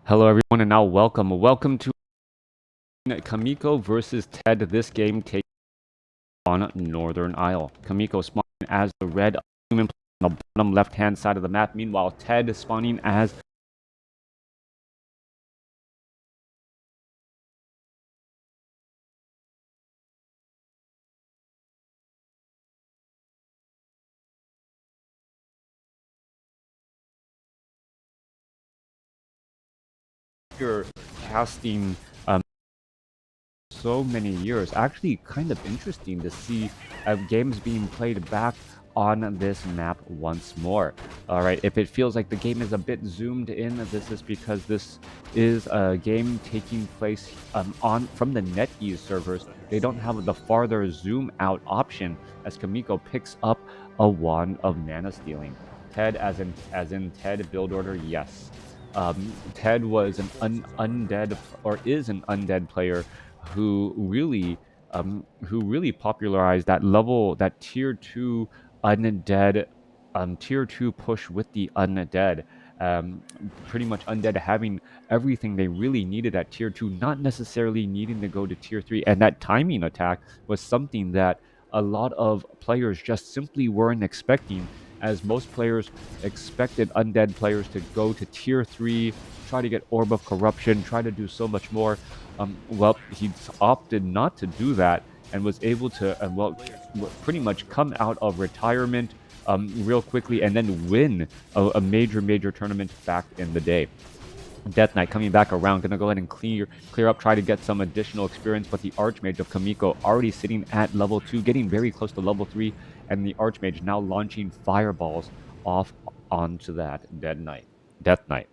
Hello everyone and now welcome to Chaemiko versus TeD. This game takes on Northern Isle. Chaemiko spawning as the red human on the bottom left hand side of the map. Meanwhile TeD spawning as you're casting so many years. Actually kind of interesting to see games being played back on this map once more. Alright, if it feels like the game is a bit zoomed in, this is because this is a game taking place from the NetEase servers. They don't have the farther zoom out option as Chaemiko picks up a wand of mana stealing. TeD as in TeD build order, yes. TeD was an undead or is an undead player who really popularized that tier 2 undead tier 2 push with the undead. Pretty much undead having everything they really needed at tier 2, not necessarily needing to go to tier 3, and that timing attack was something that a lot of players just simply weren't expecting, as most players expected undead players to go to tier 3, try to get Orb of Corruption, try to do so much more. Well, he opted not to do that and was able to, pretty much come out of retirement real quickly and then win a major tournament back in the day. Death Knight coming back around, gonna go ahead and clear up, try to get some additional experience, but the Archmage of Chaemiko already sitting at level 2, getting very close to level 3, and the Archmage now launching fireballs off onto that Death Knight.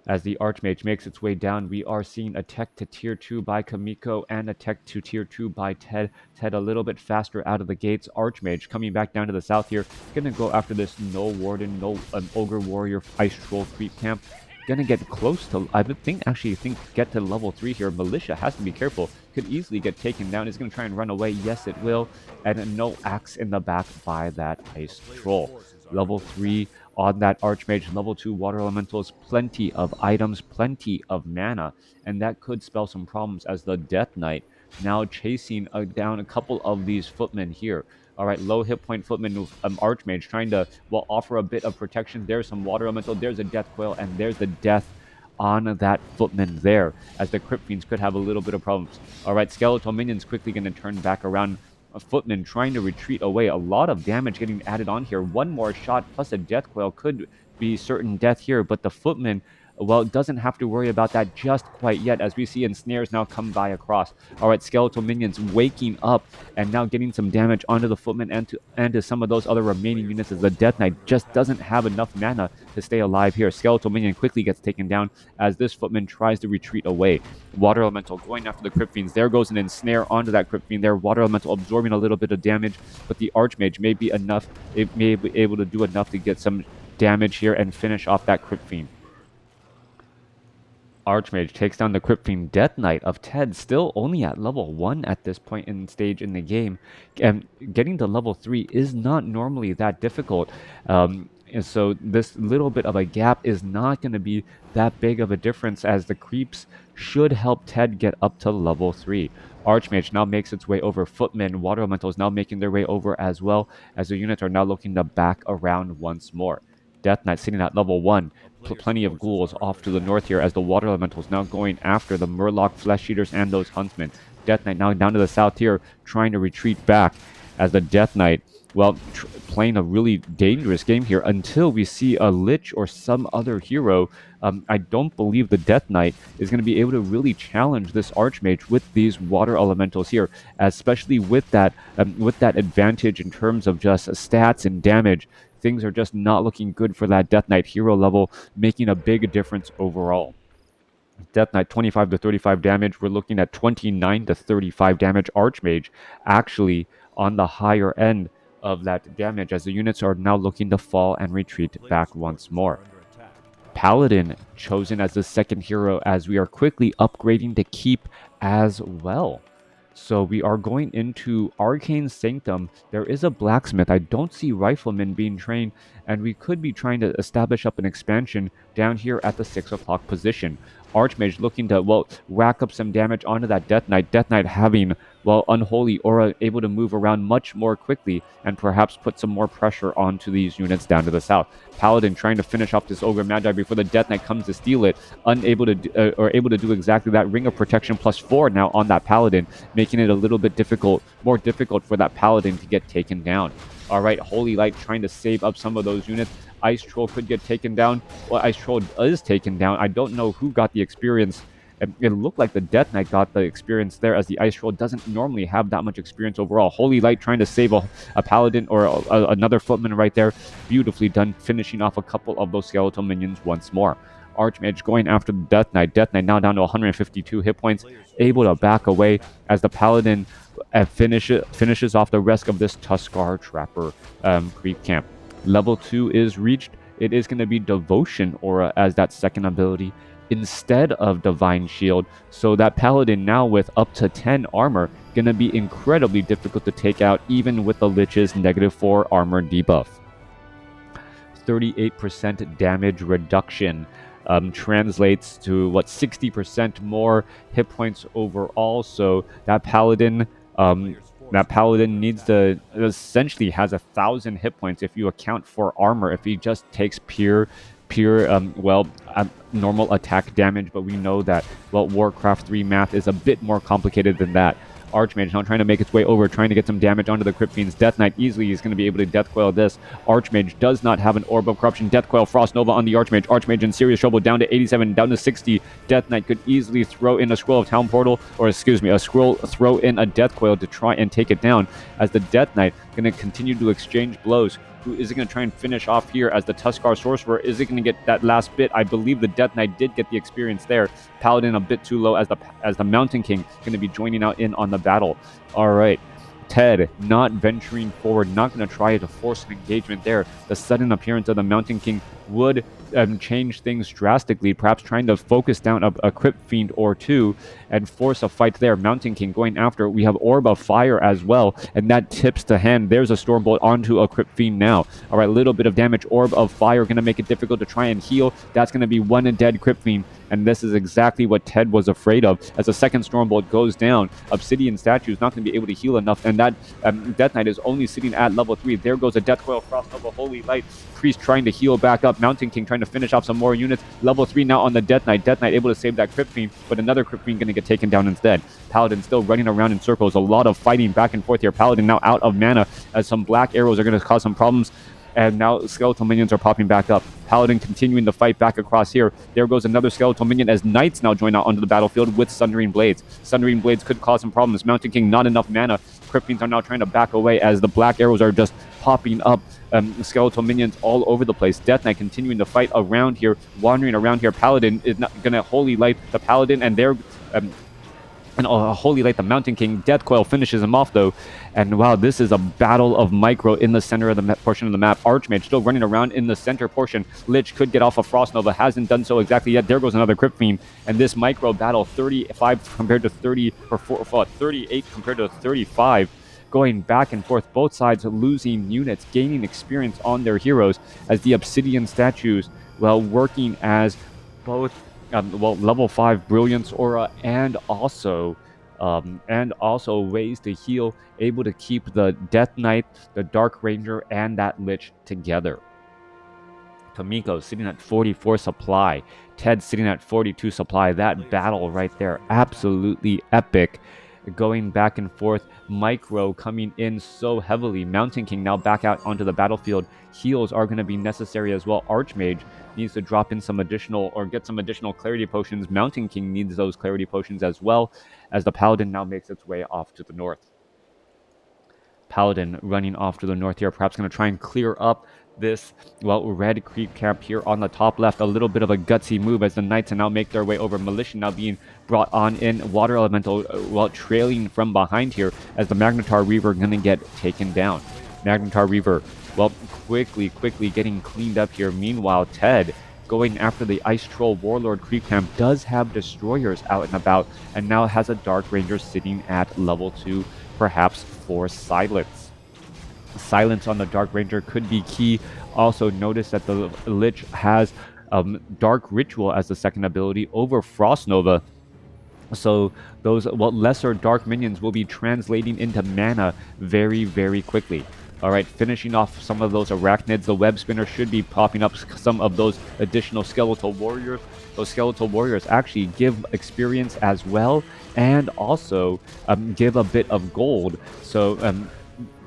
As the Archmage makes its way down, we are seeing a tech to tier 2 by Chaemiko and a tech to tier 2 by TeD. TeD a little bit faster out of the gates. Archmage coming back down to the south here. Gonna go after this no Warden, no Ogre Warrior Ice Troll creep camp. Gonna get close to, I think get to level 3 here. Militia has to be careful. Could easily get taken down. Is gonna try and run away. Yes, it will. And no axe in the back by that Ice Troll. Level 3 on that Archmage. Level 2 Water Elementals, plenty of items, plenty of mana, and that could spell some problems as the Death Knight now chasing down a couple of these footmen here. Alright, low hit point footman Archmage trying to, well, offer a bit of protection. There's some Water Elemental, there's a Death Coil, and there's the death on that footman there, as the Crypt Fiends could have a little bit of problems. Alright, Skeletal Minions quickly going to turn back around. A footman trying to retreat away. A lot of damage getting added on here. One more shot plus a death coil could be certain death here, but the footman, well, doesn't have to worry about that just quite yet, as we see ensnares now come by across. All right, skeletal minions waking up and now getting some damage onto the footman and to some of those other remaining units, as the Death Knight just doesn't have enough mana to stay alive here. Skeletal minion quickly gets taken down as this footman tries to retreat away. Water Elemental going after the Crypt Fiends. There goes an ensnare onto that Crypt Fiend there. Water Elemental absorbing a little bit of damage, but the Archmage may be enough. It may be able to do enough to get some damage here and finish off that Crypt Fiend. Archmage takes down the Crypt Fiend. Death Knight of TeD still only at level 1 at this point in stage in the game. And getting to level 3 is not normally that difficult. And so this little bit of a gap is not going to be that big of a difference, as the creeps should help TeD get up to level 3. Archmage now makes its way over. Footmen, Water Elementals now making their way over as well, as the units are now looking to back around once more. Death Knight sitting at level 1. Plenty of ghouls off to the north here, as the Water Elementals now going after the Murloc Flesh Eaters and those Huntsmen. Death Knight now down to the south here, trying to retreat back, as the Death Knight, well, playing a really dangerous game here until we see a Lich or some other hero. I don't believe the Death Knight is going to be able to really challenge this Archmage with these Water Elementals here, especially with that advantage in terms of just stats and damage. Things are just not looking good for that Death Knight hero level, making a big difference overall. Death Knight 25 to 35 damage. We're looking at 29 to 35 damage. Archmage actually on the higher end of that damage, as the units are now looking to fall and retreat back once more. Paladin chosen as the second hero, as we are quickly upgrading to keep as well. So we are going into Arcane Sanctum. There is a blacksmith. I don't see riflemen being trained, and we could be trying to establish up an expansion down here at the 6 o'clock position. Archmage looking to, well, rack up some damage onto that Death Knight. Death Knight having, well, Unholy Aura able to move around much more quickly and perhaps put some more pressure onto these units down to the south. Paladin trying to finish off this Ogre Magi before the Death Knight comes to steal it. Unable to, or able to do exactly that. Ring of Protection +4 now on that Paladin, making it a little bit more difficult for that Paladin to get taken down. All right, Holy Light trying to save up some of those units. Ice Troll could get taken down. Well, Ice Troll is taken down. I don't know who got the experience. It looked like the Death Knight got the experience there, as the Ice Troll doesn't normally have that much experience overall. Holy Light trying to save a Paladin or another Footman right there. Beautifully done, finishing off a couple of those skeletal minions once more. Archmage going after the Death Knight. Death Knight now down to 152 hit points, able to back away as the Paladin finishes off the rest of this Tuskar Trapper creep camp. Level 2 is reached. It is going to be Devotion Aura as that second ability instead of Divine Shield. So that Paladin now with up to 10 armor, going to be incredibly difficult to take out even with the Lich's -4 armor debuff. 38% damage reduction. Translates to 60% more hit points overall. So that Paladin needs to essentially has 1,000 hit points if you account for armor. If he just takes pure normal attack damage, but we know that WarCraft 3 math is a bit more complicated than that. Archmage now trying to make its way over, trying to get some damage onto the Crypt Fiends. Death Knight easily is going to be able to Death Coil this. Archmage does not have an Orb of Corruption. Death Coil Frost Nova on the Archmage. Archmage in serious trouble, down to 87, down to 60. Death Knight could easily throw in a Scroll of Town Portal, or excuse me, throw in a Death Coil to try and take it down, as the Death Knight going to continue to exchange blows. Who is it going to try and finish off here as the Tuskar Sorcerer? Is it going to get that last bit? I believe the Death Knight did get the experience there. Paladin a bit too low as the Mountain King going to be joining out in on the battle. All right. TeD not venturing forward, not going to try to force an engagement there. The sudden appearance of the Mountain King would change things drastically, perhaps trying to focus down a Crypt Fiend or two and force a fight there. Mountain King going after. We have Orb of Fire as well, and that tips to hand. There's a Stormbolt onto a Crypt Fiend now. All right, little bit of damage. Orb of Fire going to make it difficult to try and heal. That's going to be one dead Crypt Fiend, and this is exactly what TeD was afraid of. As a second Stormbolt goes down, Obsidian Statue is not going to be able to heal enough, and that Death Knight is only sitting at level 3. There goes a Death Coil Frost Nova, Holy Light. Priest trying to heal back up. Mountain King trying to finish off some more units. Level 3 now on the Death Knight. Death Knight able to save that Crypt Fiend, but another Crypt Fiend going to get taken down instead. Paladin still running around in circles. A lot of fighting back and forth here. Paladin now out of mana as some black arrows are going to cause some problems. And now skeletal minions are popping back up. Paladin continuing to fight back across here. There goes another skeletal minion as Knights now join out onto the battlefield with Sundering Blades. Sundering Blades could cause some problems. Mountain King not enough mana. Crypt Fiends are now trying to back away as the black arrows are just popping up. Skeletal minions all over the place. Death Knight continuing to fight around here, wandering around here. Paladin is not going to Holy Light the Paladin, and they're Holy Light the Mountain King. Death Coil finishes him off though, and wow, this is a battle of micro in the center of the portion of the map. Archmage still running around in the center portion. Lich could get off a Frost Nova, hasn't done so exactly yet. There goes another Crypt Fiend, and this micro battle, 35 compared to 30, or 38 compared to 35. Going back and forth, both sides losing units, gaining experience on their heroes, as the Obsidian Statues, working as both level 5 Brilliance Aura and also ways to heal, able to keep the Death Knight, the Dark Ranger, and that Lich together. Chaemiko sitting at 44 supply, TeD sitting at 42 supply. That battle right there, absolutely epic. Going back and forth, micro coming in so heavily. Mountain King now back out onto the battlefield. Heals are going to be necessary as well. Archmage needs to drop in some additional, or get some additional clarity potions. Mountain King needs those clarity potions as well, as the Paladin now makes its way off to the north. Paladin running off to the north here, perhaps going to try and clear up this red creep camp here on the top left. A little bit of a gutsy move as the Knights now make their way over. Militia now being brought on in. Water Elemental trailing from behind here as the Magnetar Reaver going to get taken down. Magnetar Reaver quickly getting cleaned up here. Meanwhile, TeD going after the Ice Troll Warlord creep camp, does have destroyers out and about, and now has a Dark Ranger sitting at level 2, perhaps for silence. Silence on the Dark Ranger could be key. Also, notice that the Lich has Dark Ritual as the second ability over Frost Nova. So those lesser dark minions will be translating into mana very, very quickly. All right, finishing off some of those arachnids. The web spinner should be popping up some of those additional skeletal warriors. Those skeletal warriors actually give experience as well, and also give a bit of gold. So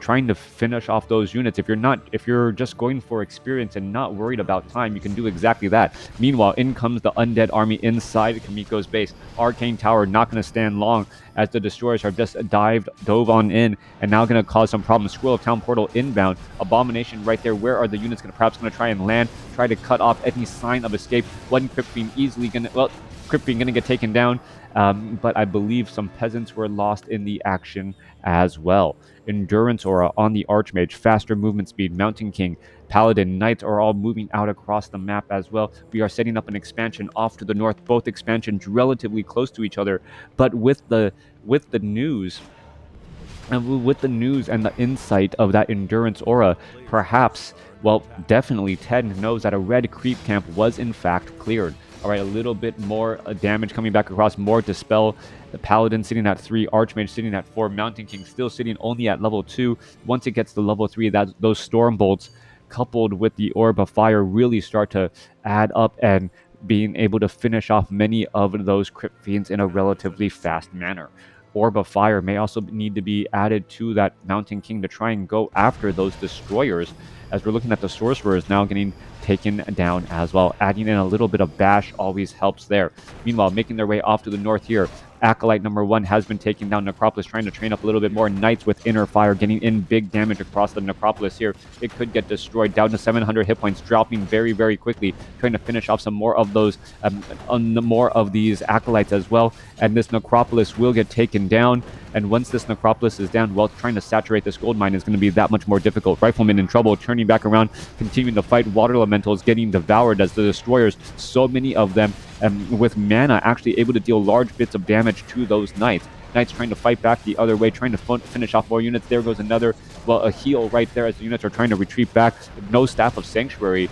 trying to finish off those units. If you're just going for experience and not worried about time, you can do exactly that. Meanwhile, in comes the undead army inside Chaemiko's base. Arcane Tower not going to stand long as the destroyers have just dove on in and now going to cause some problems. Scroll of Town Portal inbound. Abomination right there. Where are the units perhaps going to try and land? Try to cut off any sign of escape. One Crypt Fiend easily going to, well, Crypt Fiend going to get taken down. But I believe some peasants were lost in the action as well. Endurance Aura on the Archmage, faster movement speed, Mountain King, Paladin, Knights are all moving out across the map as well. We are setting up an expansion off to the north, both expansions relatively close to each other, but with the news and with the news and the insight of that Endurance Aura, perhaps, well, definitely TeD knows that a red creep camp was in fact cleared. All right, a little bit more damage coming back across, more Dispel. The Paladin sitting at 3, Archmage sitting at 4, Mountain King still sitting only at level 2. Once it gets to level 3, those Storm Bolts coupled with the Orb of Fire really start to add up and being able to finish off many of those Crypt Fiends in a relatively fast manner. Orb of Fire may also need to be added to that Mountain King to try and go after those destroyers, as we're looking at the Sorcerers now getting taken down as well. Adding in a little bit of bash always helps there. Meanwhile, making their way off to the north here, Acolyte number 1 has been taken down. Necropolis trying to train up a little bit more. Knights with Inner Fire getting in big damage across the Necropolis here. It could get destroyed, down to 700 hit points, dropping very, very quickly. Trying to finish off some more of those, more of these Acolytes as well. And this Necropolis will get taken down. And once this Necropolis is down, well, trying to saturate this gold mine is going to be that much more difficult. Rifleman in trouble, turning back around, continuing to fight. Water Elementals getting devoured as the destroyers, so many of them, with mana actually able to deal large bits of damage to those Knights. Knights trying to fight back the other way, trying to finish off more units. There goes another, well, a heal right there as the units are trying to retreat back. No Staff of Sanctuary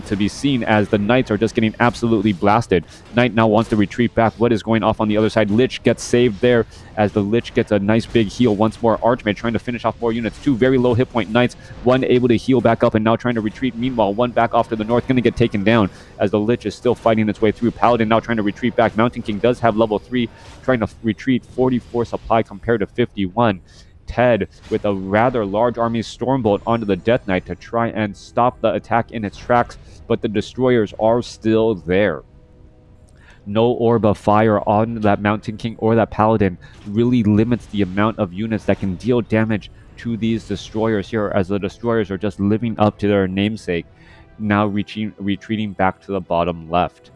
to be seen as the Knights are just getting absolutely blasted. Knight now wants to retreat back. What is going off on the other side? Lich gets saved there as the Lich gets a nice big heal once more. Archmage trying to finish off more units. 2 very low hit point Knights. 1 able to heal back up and now trying to retreat. Meanwhile, 1 back off to the north, going to get taken down as the Lich is still fighting its way through. Paladin now trying to retreat back. Mountain King does have level 3, trying to retreat. 44 supply compared to 51. TeD with a rather large army Stormbolt onto the Death Knight to try and stop the attack in its tracks, but the destroyers are still there. No Orb of Fire on that Mountain King or that Paladin really limits the amount of units that can deal damage to these destroyers here, as the destroyers are just living up to their namesake, now retreating back to the bottom left.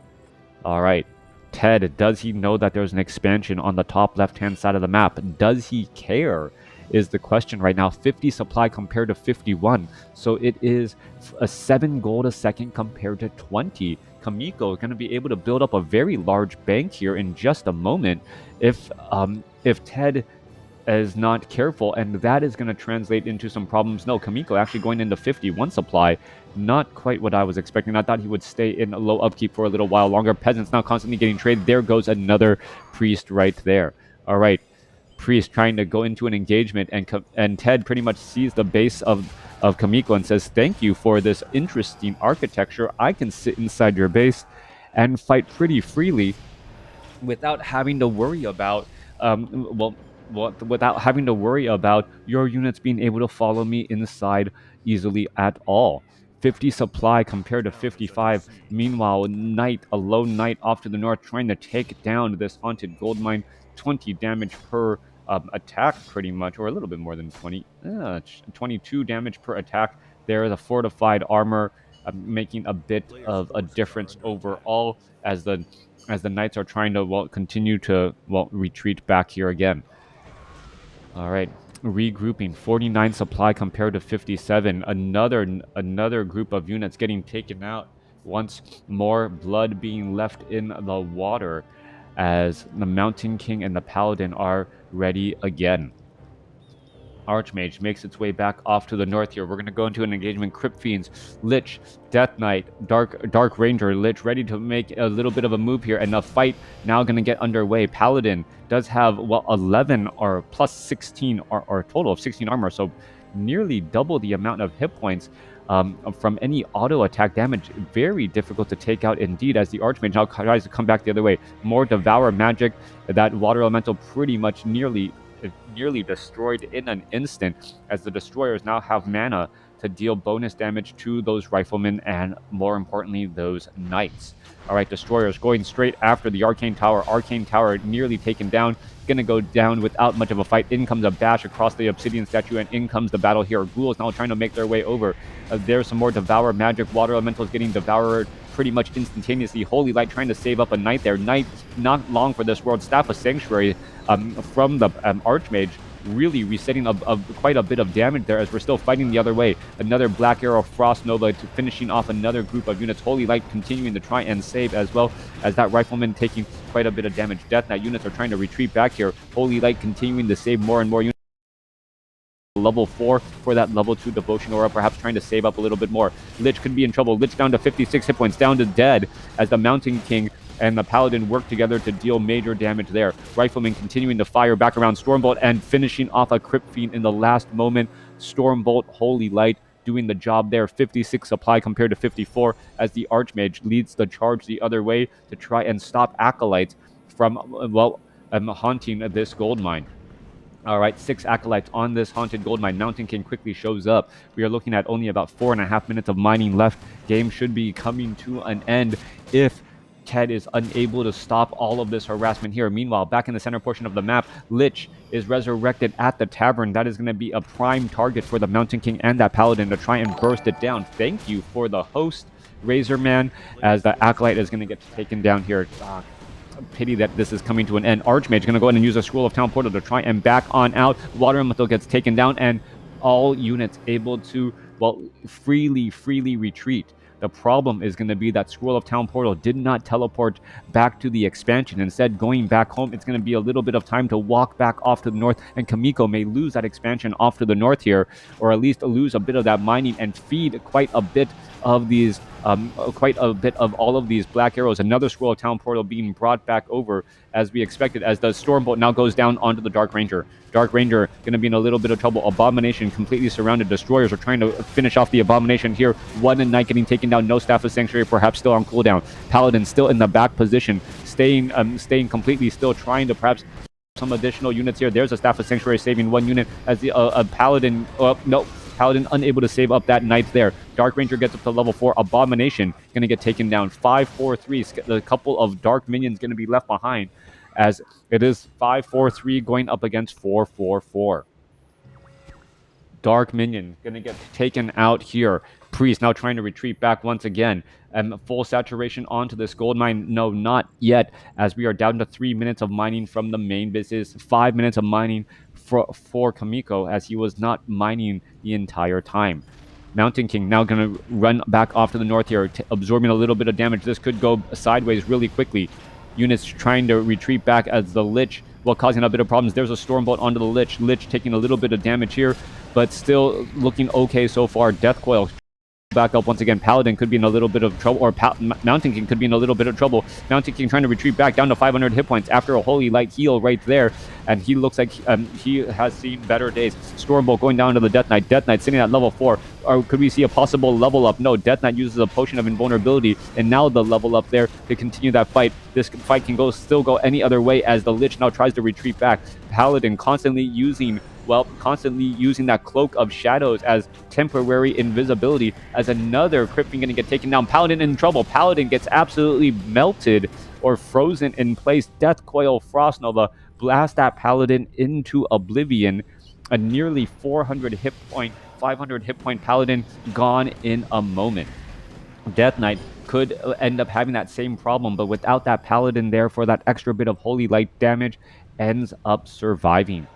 All right. TeD, does he know that there's an expansion on the top left-hand side of the map? Does he care? Is the question right now. 50 supply compared to 51. So it is a 7 gold a second compared to 20. Chaemiko is going to be able to build up a very large bank here in just a moment if TeD is not careful, and that is going to translate into some problems. No, Chaemiko actually going into 51 supply. Not quite what I was expecting. I thought he would stay in low upkeep for a little while longer. Peasants now constantly getting traded. There goes another priest right there. All right. Priest trying to go into an engagement, and TeD pretty much sees the base of Chaemiko and says, thank you for this interesting architecture. I can sit inside your base and fight pretty freely without having to worry about without having to worry about your units being able to follow me inside easily at all. 50 supply compared to 55. Meanwhile, a lone Knight off to the north trying to take down this haunted gold mine. 20 damage per attack pretty much, or a little bit more than 20. 22 damage per attack. There is a fortified armor making a bit of a difference overall as the Knights are trying to continue to retreat back here again. All right, regrouping. 49 supply compared to 57. Another group of units getting taken out. Once more, blood being left in the water as the Mountain King and the Paladin are ready again. Archmage makes its way back off to the north here. We're going to go into an engagement. Crypt Fiends, Lich, Death Knight, Dark Ranger, Lich ready to make a little bit of a move here, and the fight now going to get underway. Paladin does have, well, 11 or plus 16 or a total of 16 armor, so nearly double the amount of hit points from any auto attack damage. Very difficult to take out indeed, as the Archmage now tries to come back the other way. More Devour magic. That Water Elemental pretty much nearly destroyed in an instant, as the destroyers now have mana to deal bonus damage to those riflemen and, more importantly, those knights. All right, destroyers going straight after the arcane tower. Arcane tower nearly taken down. Gonna go down without much of a fight. In comes a bash across the obsidian statue, and in comes the battle here. Ghouls now trying to make their way over. There's some more Devour magic. Water elementals getting devoured pretty much instantaneously. Holy Light trying to save up a knight there. Knight not long for this world. Staff of Sanctuary from the Archmage, really resetting quite a bit of damage there, as we're still fighting the other way. Another Black Arrow Frost Nova to finishing off another group of units. Holy Light continuing to try and save, as well as that Rifleman taking quite a bit of damage. Death Knight units are trying to retreat back here. Holy Light continuing to save more and more units. Level 4 for that level 2 devotion aura, perhaps trying to save up a little bit more. Lich could be in trouble. Lich down to 56 hit points, down to dead, as the Mountain King and the Paladin work together to deal major damage there. Rifleman continuing to fire back around Stormbolt and finishing off a Crypt Fiend in the last moment. Stormbolt, Holy Light doing the job there. 56 supply compared to 54, as the Archmage leads the charge the other way to try and stop Acolytes from, haunting this gold mine. All right, 6 acolytes on this haunted gold mine. Mountain King quickly shows up. We are looking at only about 4.5 minutes of mining left. Game should be coming to an end if TeD is unable to stop all of this harassment here. Meanwhile, back in the center portion of the map, Lich is resurrected at the tavern. That is going to be a prime target for the Mountain King and that Paladin to try and burst it down. Thank you for the host, Razorman, as the acolyte is going to get taken down here. Pity that this is coming to an end. Archmage going to go ahead and use a Scroll of Town Portal to try and back on out. Water Elemental gets taken down, and all units able to, well, freely retreat. The problem is going to be that Scroll of Town Portal did not teleport back to the expansion. Instead, going back home, it's going to be a little bit of time to walk back off to the north, and Chaemiko may lose that expansion off to the north here, or at least lose a bit of that mining and feed quite a bit of these, all of these Black Arrows. Another Scroll of Town Portal being brought back over as we expected, as the Stormbolt now goes down onto the Dark Ranger. Dark Ranger going to be in a little bit of trouble. Abomination completely surrounded. Destroyers are trying to finish off the Abomination here. One Knight getting taken down. No Staff of Sanctuary, perhaps still on cooldown. Paladin still in the back position, staying completely still, trying to perhaps some additional units here. There's a Staff of Sanctuary saving one unit, as the Paladin, no, Paladin unable to save up that Knight there. Dark Ranger gets up to level 4. Abomination going to get taken down. 5-4-3. A couple of Dark Minions going to be left behind, as it is 5-4-3 going up against 4-4-4. Dark Minion going to get taken out here. Priest now trying to retreat back once again. Full saturation onto this gold mine. No, not yet, as we are down to 3 minutes of mining from the main business. 5 minutes of mining for Chaemiko, as he was not mining the entire time. Mountain King now going to run back off to the north here, absorbing a little bit of damage. This could go sideways really quickly. Units trying to retreat back, as the Lich, well, causing a bit of problems. There's a Stormbolt onto the Lich. Lich taking a little bit of damage here, but still looking okay so far. Death Coil back up once again. Paladin could be in a little bit of trouble, or Mountain King could be in a little bit of trouble. Mountain King trying to retreat back down to 500 hit points after a Holy Light heal right there, and he looks like he has seen better days. Stormbolt going down to the Death Knight. Death Knight sitting at level 4. Or could we see a possible level up? No, Death Knight uses a potion of invulnerability, and now the level up there to continue that fight. This fight can still go any other way, as the Lich now tries to retreat back. Paladin constantly using that Cloak of Shadows as temporary invisibility, as another Crypt Fiend going to get taken down. Paladin in trouble. Paladin gets absolutely melted or frozen in place. Death Coil Frost Nova blast that Paladin into oblivion. A nearly 500 hit point Paladin gone in a moment. Death Knight could end up having that same problem, but without that Paladin there for that extra bit of Holy Light damage, ends up surviving.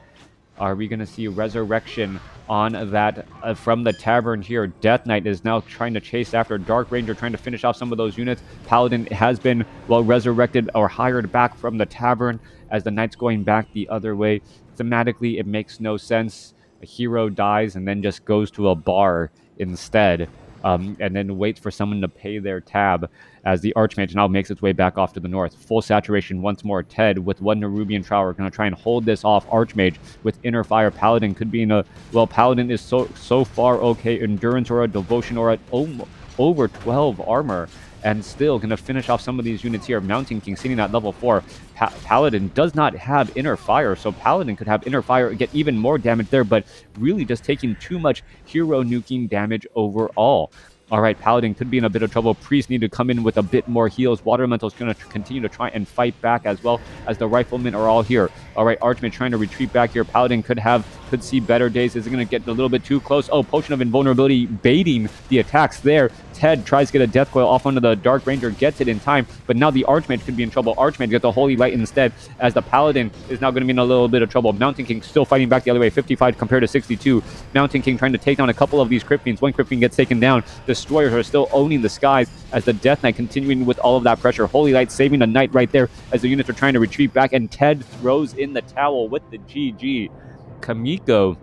Are we going to see resurrection on that from the tavern here? Death Knight is now trying to chase after Dark Ranger, trying to finish off some of those units. Paladin has been, well, resurrected or hired back from the tavern as the Knight's going back the other way. Thematically, it makes no sense. A hero dies and then just goes to a bar instead. And then waits for someone to pay their tab as the Archmage now makes its way back off to the north. Full saturation once more. TeD with one Nerubian Trower going to try and hold this off. Archmage with Inner Fire. Paladin could be in a... Well, Paladin is so far okay. Endurance Aura, Devotion Aura, over 12 armor. And still going to finish off some of these units here. Mountain King sitting at level 4. Paladin does not have Inner Fire, so Paladin could have Inner Fire, get even more damage there, but really just taking too much hero nuking damage overall. All right, Paladin could be in a bit of trouble. Priest need to come in with a bit more heals. Water Elemental's going to continue to try and fight back as well as the Riflemen are all here. All right, Archmage trying to retreat back here. Paladin could see better days. Is it going to get a little bit too close? Oh, Potion of Invulnerability baiting the attacks there. TeD tries to get a Death Coil off onto the Dark Ranger, gets it in time, but now the Archmage could be in trouble. Archmage gets a Holy Light instead, as the Paladin is now going to be in a little bit of trouble. Mountain King still fighting back the other way, 55 compared to 62. Mountain King trying to take down a couple of these Crypt Fiends. One Crypt Fiend gets taken down. Destroyers are still owning the skies as the Death Knight continuing with all of that pressure. Holy Light saving the Knight right there as the units are trying to retreat back, and TeD throws in the towel with the GG. Chaemiko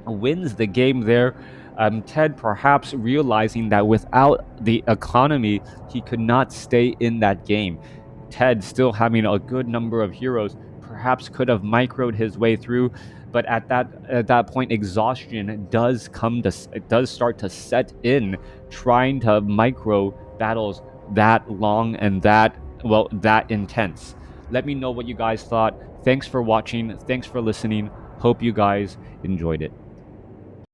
wins the game there. TeD perhaps realizing that without the economy, he could not stay in that game. TeD still having a good number of heroes, perhaps could have microed his way through, but at that point, exhaustion does start to set in, trying to micro battles that long and that intense. Let me know what you guys thought. Thanks for watching. Thanks for listening. Hope you guys enjoyed it.